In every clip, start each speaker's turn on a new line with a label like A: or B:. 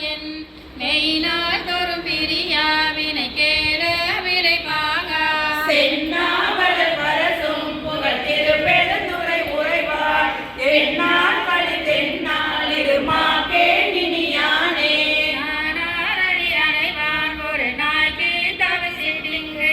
A: என் மெய்நாள் தோறும் பிரியா வினை கேட விரைவாக
B: சென்னாவலர் வரசும் புகழ் திருப்பெருந்துறை உறைவார் எந்நாள் பழி தென்னாள் இருமாக்கே நினியானே
A: நானாரடி அடைவான் ஒரு நாய்க்கு தவசிட்டிங்கு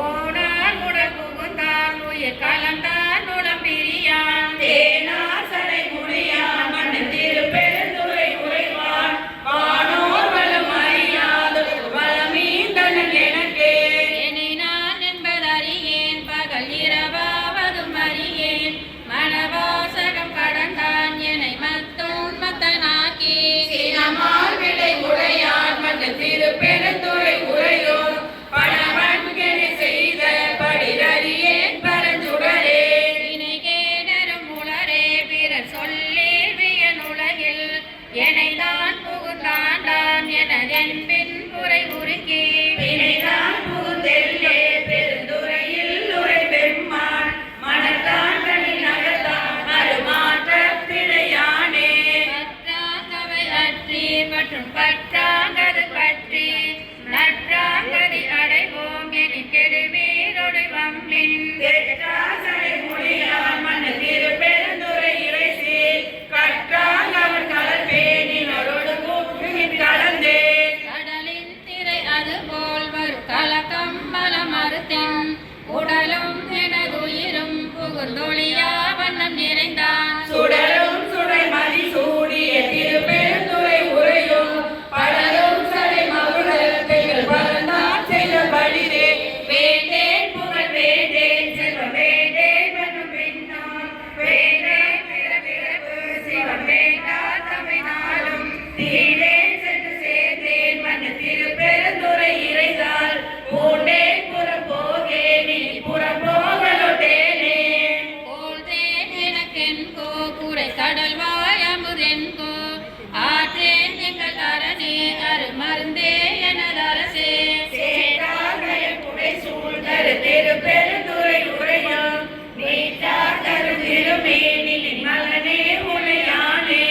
A: ஓனார் உடல் புகுந்தான் உயிர் கலந்தான் உடம் பிரியான்
B: தேனார் சடை முடியான் மன்னன் திருப்பெருந்துறை உறைவார் வானோர் வளம் அறியாது வளமீந்தனன் எனக்கே
A: என்னை நான் என்பதறியேன் பகல் இரவாவதும் அறியேன் மனவாசகம் கடந்தான் என்னை மத்தோன் மத்தனாக்கி
B: சினமால் விடை உடையான் மன்னன் திருப்பெருந்துறை உறையோர் பணவன்கெனை செய்த படிரறியேன் பரஞ்சுடரே
A: வினை கேடரும் உளரே பிறர் சொல்லீர் வியன் உலகில் என்னை தான் புகுந்தாண்டான் எனதென்பின் புரை உருக்கி
B: வினைதான் புகுந்தெல்லே பெருந்துறையில் உரை பெம்மான் மனத்தாண்டனின் நகர்த்தான் மறுமாற்றத்திடையானே
A: பற்றாங்கவை அற்றி மற்றும் பற்றாங்கது பற்றி நற்றாங்கதி அடைவோம் என கெடுவீரொடை வம்பின்
B: தெற்றாசனை முடியான் மன்னன் திருப்பெருந்துறை இறைசி கற்றால் அவன் கடல் பேணினரோடு கூப்பின் கலந்தே
A: கடலின் திரை அதுபோல் வரும் கலக்கம் மலமறுத்தன் உடலும் எனதுயிரும் புகுந்தொழியா வண்ணம் நிறைந்தான்
B: சுடரும் சுடை மதி சூடிய திருப்பெருந்துறை உறையும் படரும் சடை மகுடத்தில் பறந்தான் செய்த படிரே வேண்டேன் புகழ் வேண்டேன் செல்வம் வேண்டேன் மற்றும் பின்னான் வேண்டேன் பிறப்பு சிவம் வேண்டான் தமிழ்நாளும் தீரேன் சென்று சேர்ந்தேன் மன்னன் திருப்பெருந்துறை இறைதால் பூண்டேன் புறம் போகேன் நீ புறம் போகலொட்டேனே
A: போல்தேன் எனக்கென்கோ குறை கடல் வாயமுதென்கோ ஆற்றேன் எங்கள் அரணே அருமருந்தே எனது அரசே
B: சேதார்கள் புடை சூழ்ந்தரு திருப்பெருந்துறை உறையும் நீட்டார் தரு திருமேனின் மலனே உளையானே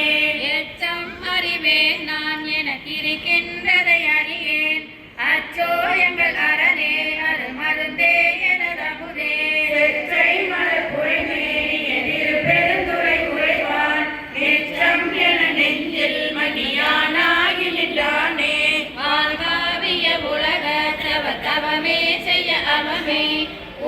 A: எச்சம் அறிவேன் நான் எனக்கிருக்கின்றதை அறியேன் அச்சோ எங்கள் அரணே அருமருந்தே எனது அமுதே
B: செற்றை மலர் புரைமேனிய திருப்பெருந்துறை உறைவான் நெச்சம் என நெஞ்சில் மணியானாகி நின்றானே
A: வாழ்வாவிய உலக தவமே செய்ய அவமே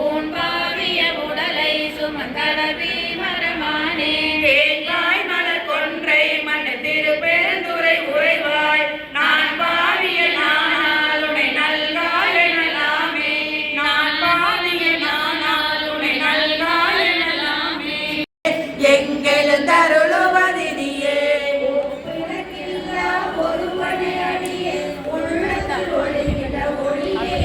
A: ஊன்பாவிய உடலை சுமந்தளவி மரமானே
B: தேங்காய் மலர் கொன்றை மன்னன் திருப்பெருந்துறை உறைவாய் நான் பாவிய நானால் உனை நல்காய் எனலாமே நான் பாவிய நானால் உனை நல்காய் எனலாமே எங்களும் தருளுவதினியே உனக்கில்லா ஒருவனை அடியே உள்ளத்தில் ஒளிகிற ஒளியே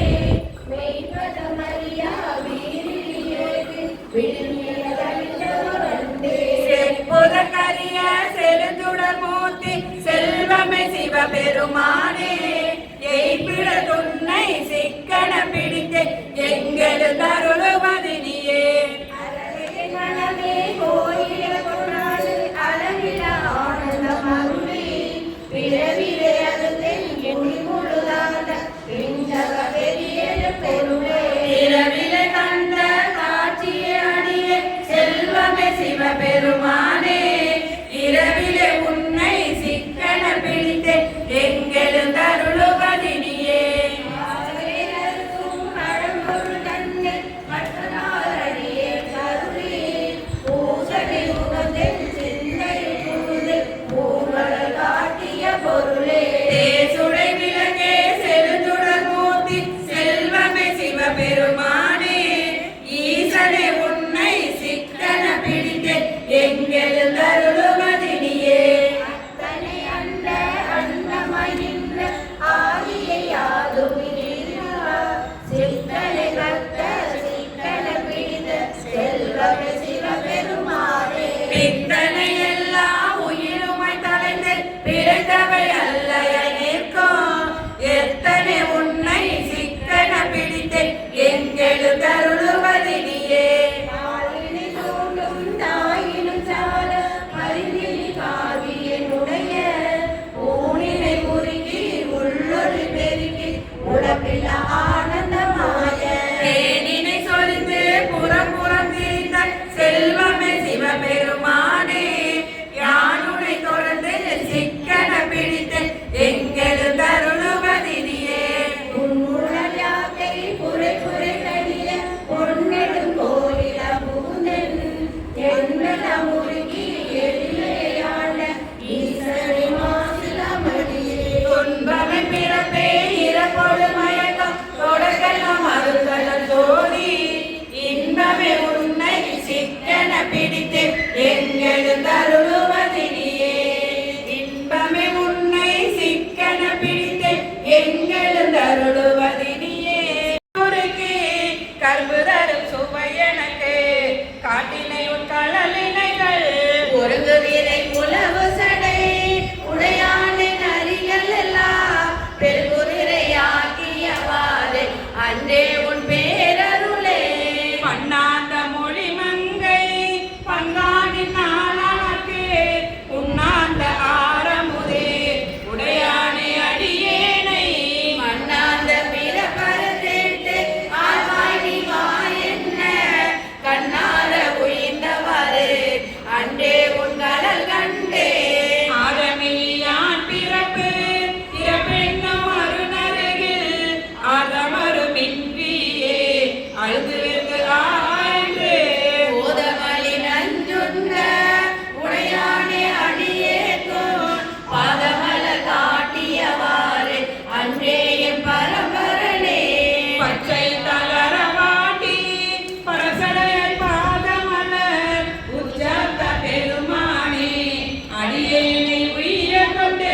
B: மெய்ப்பதமறியா வீரிலே செப்புதற்கரிய செழுந்துடர் மூர்த்தி செல்வமே சிவபெருமானே எய்பிட துன்னை சிக்கன பிடித்து எங்களும் தருளுவதினியே மனமே கோயில கொண்டாடு அழகில ஆனந்தம் அருளி பிறவிலே அருந்தின் எண்ணி முழுதாண்ட பிஞ்சக பெரிய பெருமே இரவிலே கண்ட காட்சியை அடியே செல்வமே சிவபெருமானே இரவிலே உன்னை சிக்கன பிடித்து எங்களும் தருளுவதினியே பழம்பொருள் தன்னை மற்ற நாளடியே கருளி பூசனை முகத்தில் சிந்தை புகுந்து பூவல் காட்டிய பொருளே தேசுடை விளக்கே செழுந்துடர் மூர்த்தி செல்வமே சிவபெருமானே ஈசனே உன்னை சிக்கன பிடித்து அளவில்ல ஆனந்தமாய
C: தேனினை சொரிந்து புறம் புறம் தீர்ந்த செல்வமே சிவபெருமானே யானுனை தொடர்ந்து சிக்கன பிடித்து எங்கெழும் தருளுவதினியே
B: உன்னுடல் யாக்கை புரை புரை கடிய பொன்னெடும் கோயில புகுந்தென் என்னென முருகி எழிலையாண்ட ஈசனை மாசிலமடியே
C: துன்பமே பிறப்பே இறப்போடு மயக்கம் தொடர்கெல்லாம் அருள்கள் தோழி இன்பமே உன்னை சிக்கன பிடித்து எங்கெழும் தருளுவதினியே இன்பமே உன்னை சிக்கன பிடித்து எங்கெழும் தருளுவதினியே கரும்பு தரும் சுவை எனக்கு காட்டினை உன் கடலினைகள்
B: ஒருங்கு வீரை உழவு சடை உடையானின் அறிகள் எல்லாம் பெருகுதிரையாக்கியவாறு அன்றே உன் பேரருளே
C: பண்ணாந்த மொழி மங்கை பங்காடின் நாளாக்கு உண்ணாந்த ஆரமுதே உடையானை அடியேனை
B: மண்ணாந்த பிறப்பறுத்தேட்டு ஆழ்வாய் நீ வா என்ன கண்ணார உயிர்ந்தவாறு அன்றே உன் கடல் கண்டே
C: ஆதமியான் பிறப்பு இறப்பெண்ணும் அருணருகில் ஆதமரு மின்றியே அழுது வெகு ஆழ்ந்து
B: போதமலி நஞ்சுண்ட உடையானே அடியேற்கும் பாதமல காட்டியவாறு அன்றே என் பரம்பரனே
C: பச்சை தளரவாட்டி பரசடையல் பாதமலர் உச்சத்த பெருமானே அடியேனை உயிர கொண்டு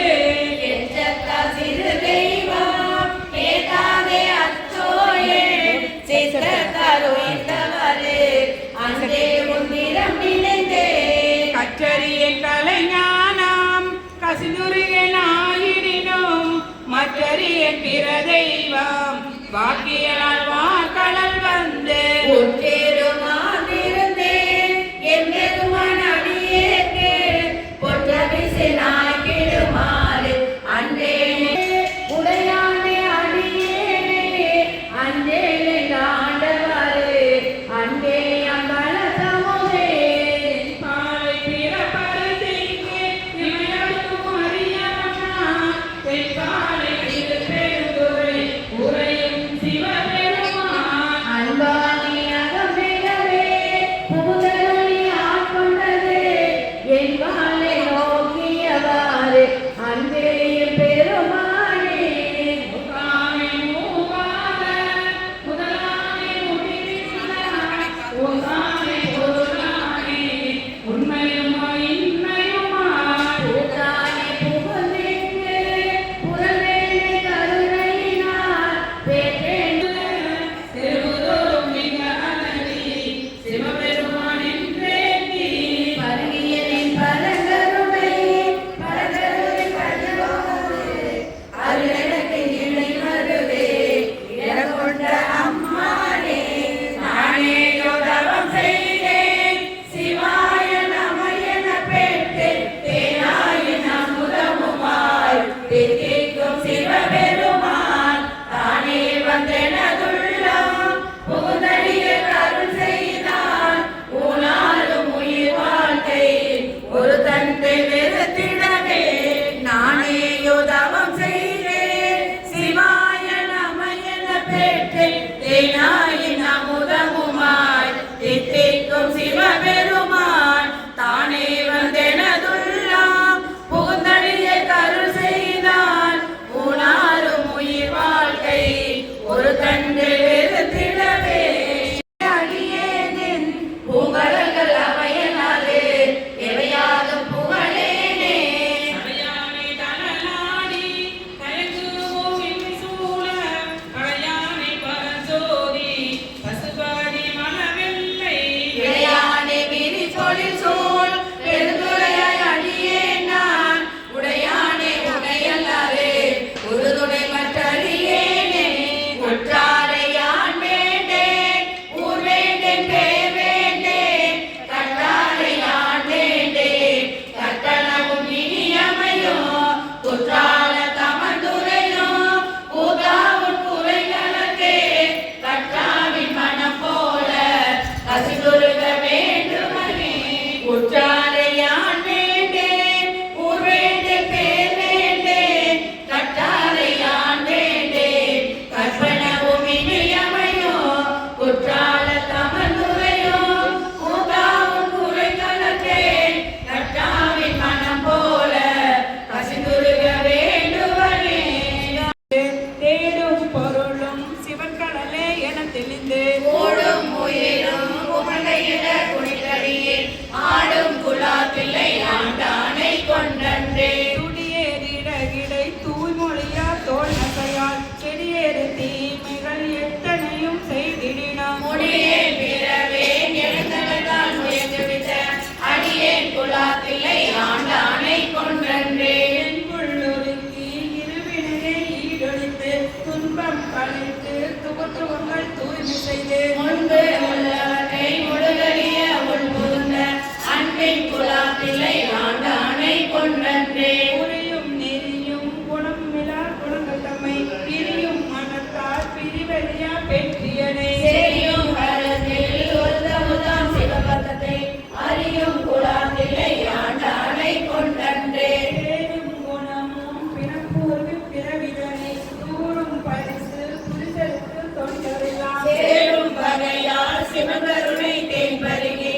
B: எச்சத்தா சிறு தெய்வம் ஏதாதே அச்சோயே சித்தத்தால் உயிர்ந்தவரு அன்றே உன்னிடம் நினைந்தே
C: கற்றறிய கலைஞானம் கசிந்துருகனாயிடினும் மற்றறிய பிற தெய்வம் வாக்கியலால் வாக்கடல் வந்து
B: உற்றேருமாதிருந்தேன் என் பெருமான் அடியேற்கே பொற்றவிசினாய் கெடுமாறு அன்றே உடையானே அடியேனே அன்றே ஆண்டவாறு அன்றே அம்பல சமூகே
C: பாலை பிறப்பருதிக்கு இமையடுக்கும் அறியவனா தென்காலை திருப்பெருந்துறை உறையும் சிவபெருமான்
B: அன்பானே அகமிகவே புகுதருளி ஆட்கொண்டது என் வாளை நோக்கியவாறு அன்பே என் பெருமானே
C: முகாமை மூவாத முதலாமை முடிவில்லாத உகாமை பொருளானே உண்மையுமா இன்மையுமாய்
B: பூதானே புகுந்தெங்கு புறவேலை கருணையினார் பேற்றேன்
C: திருவுதோறும் மிக அலறி சிவபெருமானின் பேட்டி
B: பருகியனின் பரகருணை பரகருணை பரலோகமே அருளெனக்கு இணை மருவே இடங்கொண்ட அம்மானே
C: நானே யோதவம் செய்தேன்
B: சிவாய நம என பெற்றேன் தேனாயின் அமுதமுமாய் தித்திக்கும் சிவபெருமான் தானே வந்தெனதுள்ளம் புகுந்தடிய கருள் செய்தான் ஊனாலும் உயிர் வாழ்க்கை ஒரு தந்தை வெறுத்திடவே நானே யோதவம் செய்தேன் சிவாய நம என பெற்றேன் தேனாயின் அமுதமுமாய் தித்திக்கும் சிவபெருமான் தானே வந்தெனதுள்ளாம் புகுந்தடிய கருள் செய்தான் ஊனாரும் உயிர் வாழ்க்கை ஒரு தன்
C: தூய்மொழியால் தோல் நசையால் செடியேறு தீமைகள் எத்தனையும் செய்திடினோம்.
B: முடியேன் பிறவேன் எழுந்தனதால் முயன்றுவிட்ட அடியேன் குலாத்தில்லை ஆண்டானை கொன்றன்றே.
C: உள்ளொருக்கி இருவினையை ஈடொழித்து துன்பம் கழித்து துவத்துவங்கள் தூய்மை செய்து
B: முன்பு உள்ளவற்றை முழுதறிய உள்புகுந்த அன்பின் குலாத்தில்லை ஆண்டானை கொன்றன்றே.
C: புரியும் நெறியும் குணம் மிலா குணங்கள் தம்மை பிரியும் மனத்தால் பிரிவறியா பெற்றியனே.
B: தெரியும் கரத்தில் ஒருத்தமுதாம் சிவபதத்தை அறியும் குலாத்தில்லை ஆண்டானை கொன்றன்றே.
C: பேரும் குணமும் பிறப்பூர்வு பிறவிதனை தூரும் பரிசு புரிதலுக்கு தொண்டரெல்லாம்
B: சேரும் வகையால் சிவகருணை தேன்பருகி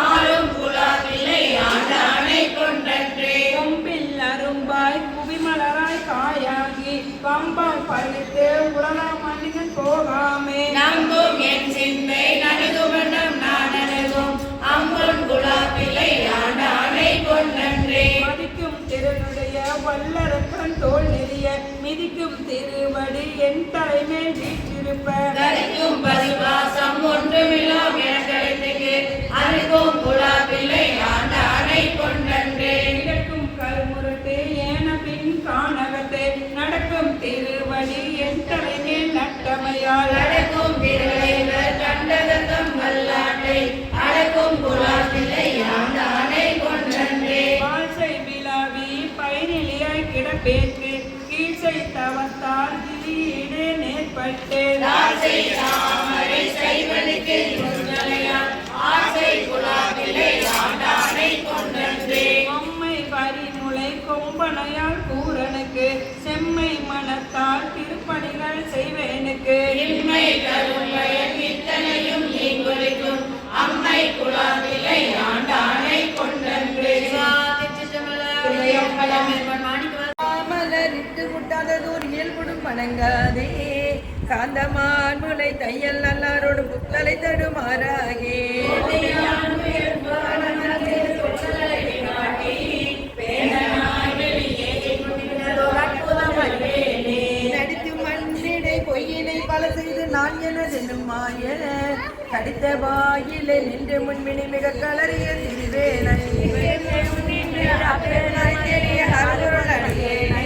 B: ஆளும் குலாத்தில்லை ஆண்டானை கொன்றன்றே.
C: கொம்பில் அரும்பாய் குவிமலராய் காயாகி கம்பம் பறித்து உலகம் மனிதன் போகாமே.
B: நம்பும் என் சிந்தை நடுகுமணம் நானனகும் அம்பன் குலாத்தில்லை ஆண்டானை கொன்றன்றே.
C: மதிக்கும் திருனுடைய வல்லரக்கன் தோல் நெறிய மிதிக்கும் திருவடி என் தலைமேல் வீற்றிருப்ப
B: தரிக்கும் பதிவாசம் ஒன்றுமில்லோம் எனக்கழுத்துக்கு அருகும் குலாத்தில்லை ஆண்டானை கொன்றன்றே.
C: கிடக்கும் கல்முரட்டு ஏன பின் காணகத்தை நடக்கும் திருவடி என் தலைமேல் நட்டமையால்
B: நடக்கும் திருளைவர் கண்டதத்தம் வல்லாட்டை அடக்கும் குலாத்தில்லை ஆண்டானை கொன்றன்றே.
C: வாழ்சை விழாவி பயனிலியாய் கிடப்பேற்கு கீழ்சை தவத்தால் திடீடு நேர்பட்டு
B: ஆசை தாமரை செய்வனுக்கு முன்னலையால் ஆசை குலாத்தில்லை ஆண்டானை கொன்றன்றே.
C: அம்மை பரிமுளை கொம்பனையால் கூரனுக்கு செம்மை மனத்தால் திருப்பணிகள் செய்வேனுக்கு
B: இன்மை கரும்பயன் இத்தனையும் நீங்குலிக்கும் அம்மை குலாத்தில்லை ஆண்டானை கொன்றன்றே.
D: மலரிட்டு முட்டாததோர் இயல்புடும் வணங்காதே காந்தமான் முளை தையல் நல்லாரோடு புத்தலை தடுமாறாகே நடித்து மண்ணிடை பொய்யினை பல செய்து நான் எனதென்னும் மாய கடித்த வாயிலே நின்று முன்மினி மிக கலறிய திருவேனை தெரிய அருள் அடியேனை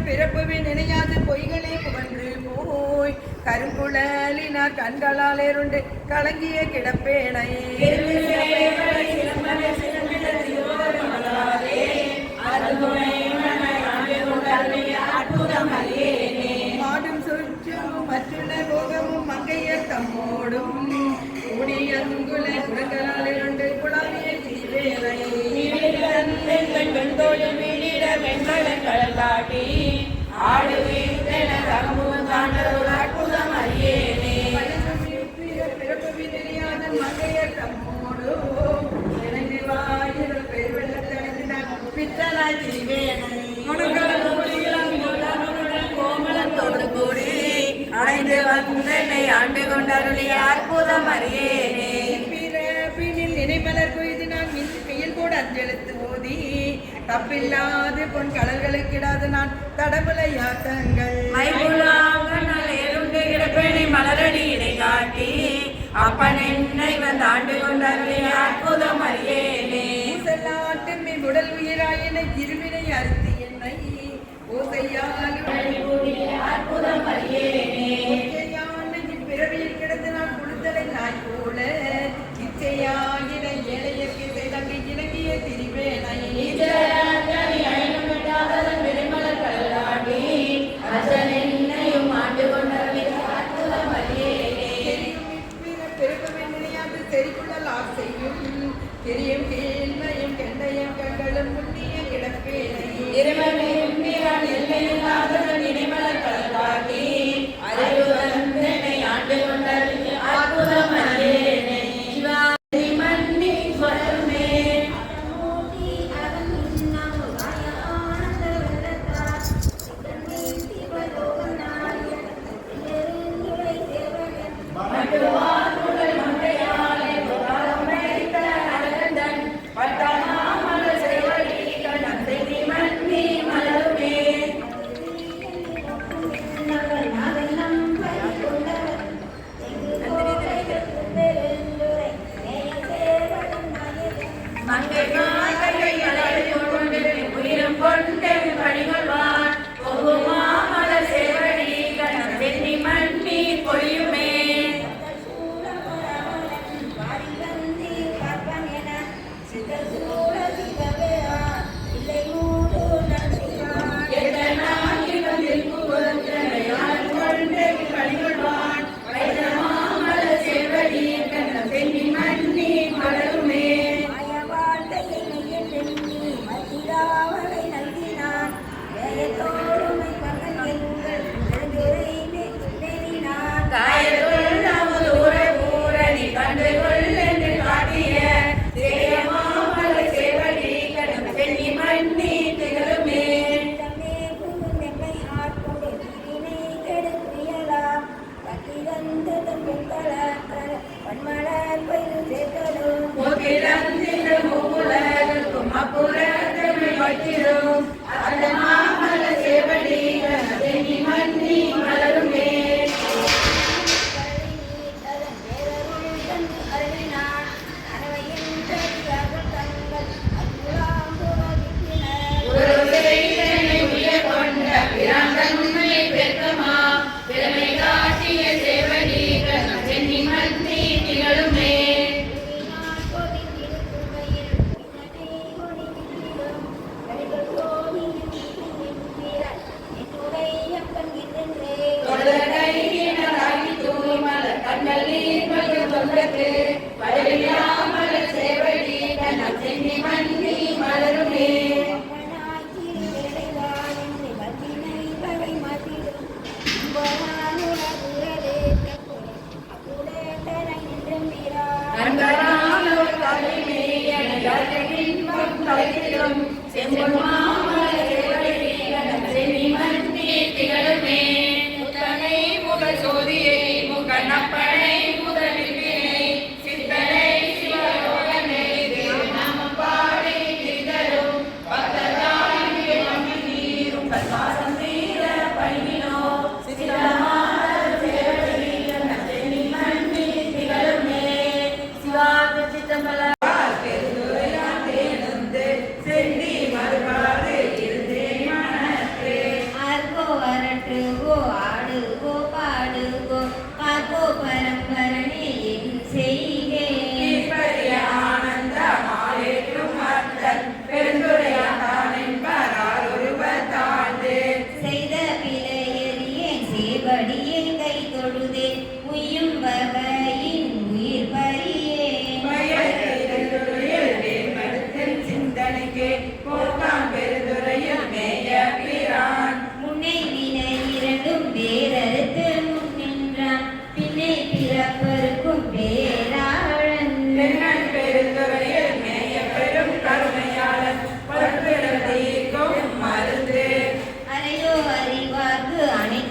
D: பிறப்பு நினையாது பொய்களே புகன்று போய் கருங்குழலினார் கண்களால் எருண்டு கலங்கிய கிடப்பேனை மாடும் சுற்றும் மற்றுள்ள போகமும் மங்கையர் தம்மோடும் கூடியங்குல குடங்களால் இரண்டு குழாவிய தீவேனை பிறப்பு தெரியாத மங்கையர் தம்மோடும் இணைந்து வாயிலும் பெருவெள்ளத்தடைந்து பித்தனாய் தீவேனை கோமலத்தோடு கூடி அடைந்து வந்தனை ஆண்டு கொண்டருளிய அற்புதம் அறியேனே பிறப்பினில் நினைமலர் கொய்து நான் கையில் கூட அஞ்செழுத்து ஓதி தப்பில்லாது பொன் கடல்களுக்கிடாது நான் தடமுலையாட்டங்கள்
B: மலரடி இடை காட்டி அப்பன் என்னை வந்து ஆண்டு கொண்டருளிய அற்புதம் அறியேனே.
D: ஊசலாட்டு மின் உடல் உயிராயினை திருவினை அறுத்து என்னை ஓசையால்
B: அற்புதம் அறியேனே.
D: பிறவியில் கிடந்து நான் குழுத்தலை நாய் போல இச்சையாயின ஏழையற்கு செய்தங்கு இலங்கிய திரிவேனை செறிகுழலார் செய்யும் தெரியும் கேள்மையும் கெண்டையும் கண்களும் முன்னிய கிடப்பேனை
B: உயிரும் கொண்டு பணிகொள்வான் மாமலர் சேவடி கணம் வெண்ணி மண்ணி பொழியுமே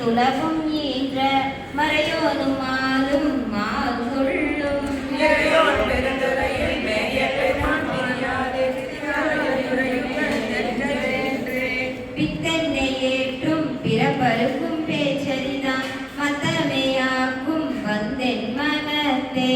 A: உலகம் ஈன்ற மறையோனுமாலும் மாதுள்ளும் பித்தன்னை ஏற்றும் பிறப்பருக்கும் பேச்சரிதான் மத்தமையாக்கும் வந்தென் மனத்தே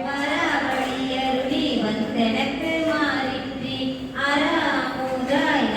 A: மராவடியருளி வந்தெனக்கு மாறின்றி அராமுதாய்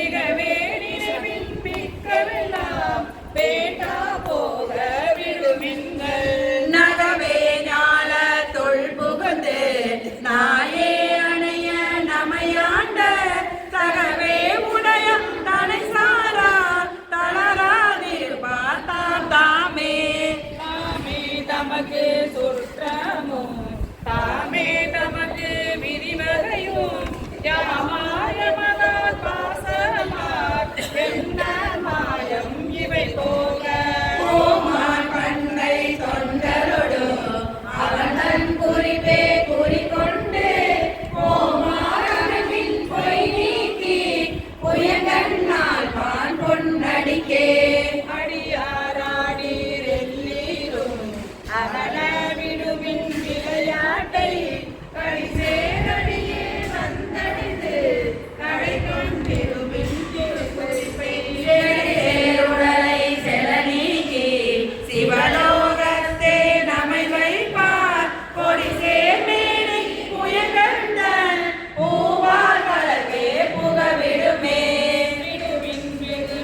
C: மிகவே நினைவின் மிக்கவெல்லாம் வேண்டா போக விடுமின்கள்
B: நகவே ஞால தொல் புகுந்து நாயே அணைய நமையாண்ட தகவே உடையம் தனை சாரா தளராதிருப்பார் தாம் தாமே
C: தாமே தமக்கு சுற்றமும் தாமே தமக்கு விரிவகையும் யாமாய மகத் பாசமார் என்ன மாயம் இவை போக
B: ஓமான் பண்டை தொண்டரொடு அவனன் குறிப்பே குறிக்கொண்டு ஓமாரமின் பொய் நீக்கி புயங்கண்ணால் பான் பொன்னடிக்கே
C: அடியாராடீரெல்லீரும் அகல விடுவின் விளையாட்டை கடிசேரடியே வந்தடைந்து கடை கொண்டிருவின் திருக்குறிப்பை
B: உடலை செல நீக்கி சிவலோகத்தே நமை வைப்பார் கொடி சேர்மேனி புயங்கண்டன் பூவார் கலக்கே புகவிடுமே
C: விடுவின் வெகு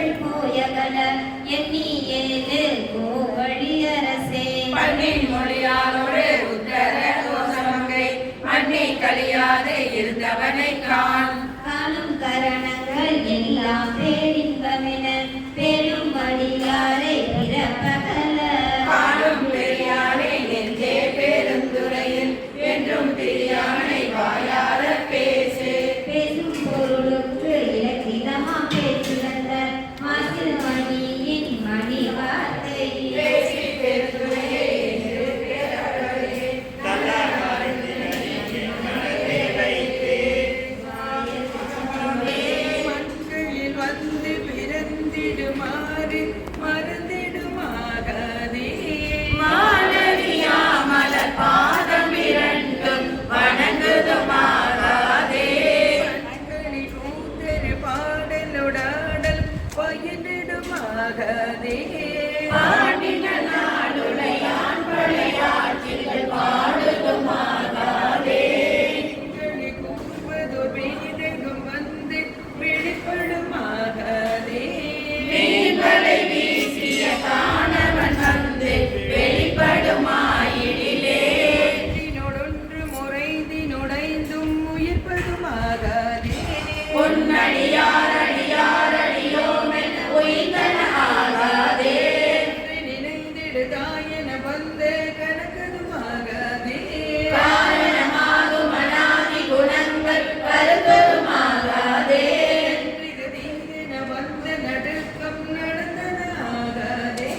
A: பேய்கள் போயகல எண்ணி ஏழு கோவழியரசே
B: பண்ணின் மொழியாலோடு உத்தர கோசமங்கை மண்ணை கழியாது இருந்தவனை காண்
A: காணும் கரணங்கள் எல்லாம் பேரின்பமென பெரும் வழியாரை பிறப்பகல
B: பாடும் பெரியானை நெஞ்சே பெருந்துறையில் என்றும் பெரியானை வாயார பேசு
A: பேசும் பொருளுக்கு இலக்கிதமா பேசுகின்ற மாசில் மணியின் மணி வார்த்தை
B: பேசி பெருந்துறையே என்று பேரவர்களே
D: மண்களில் வந்து பிறந்திடுமாறு மறந்திடுமாகாதே
B: மானவியா மலர் பாதம் இரண்டும் வணங்குதுமாகாதே
D: கண்களில் கூத்தரு பாடலுடாடல் பயிரிடுமாகாதே
B: பாடின நாடுடையான் பழையாட்சிகள் பாடுதுமாகாதே
D: கண்களில் கூறுவதோர் வீரகம் வந்து வெளிப்படுமாகாதே
B: மீன்களை வீசிய காணவன் வந்து வெளிப்படுமாயிடிலே
D: ஒன்று முறைந்தினுடைந்தும் உயிர்ப்பதுமாகாதே
B: பொன்னடியாரடியாரடியோமென உயிர்த்தன ஆகாதே
D: நினைந்திடுதாயன வந்து கணக்கதுமாகாதே
B: காரணமாகும் அனாதி குணங்கள் கருத்துமாகாதே
D: இது தீங்கின வந்த நடுக்கம் நடந்தனாகாதே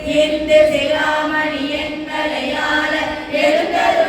B: இந்த சிகாமணி எங்களை ஆள எழுந்தது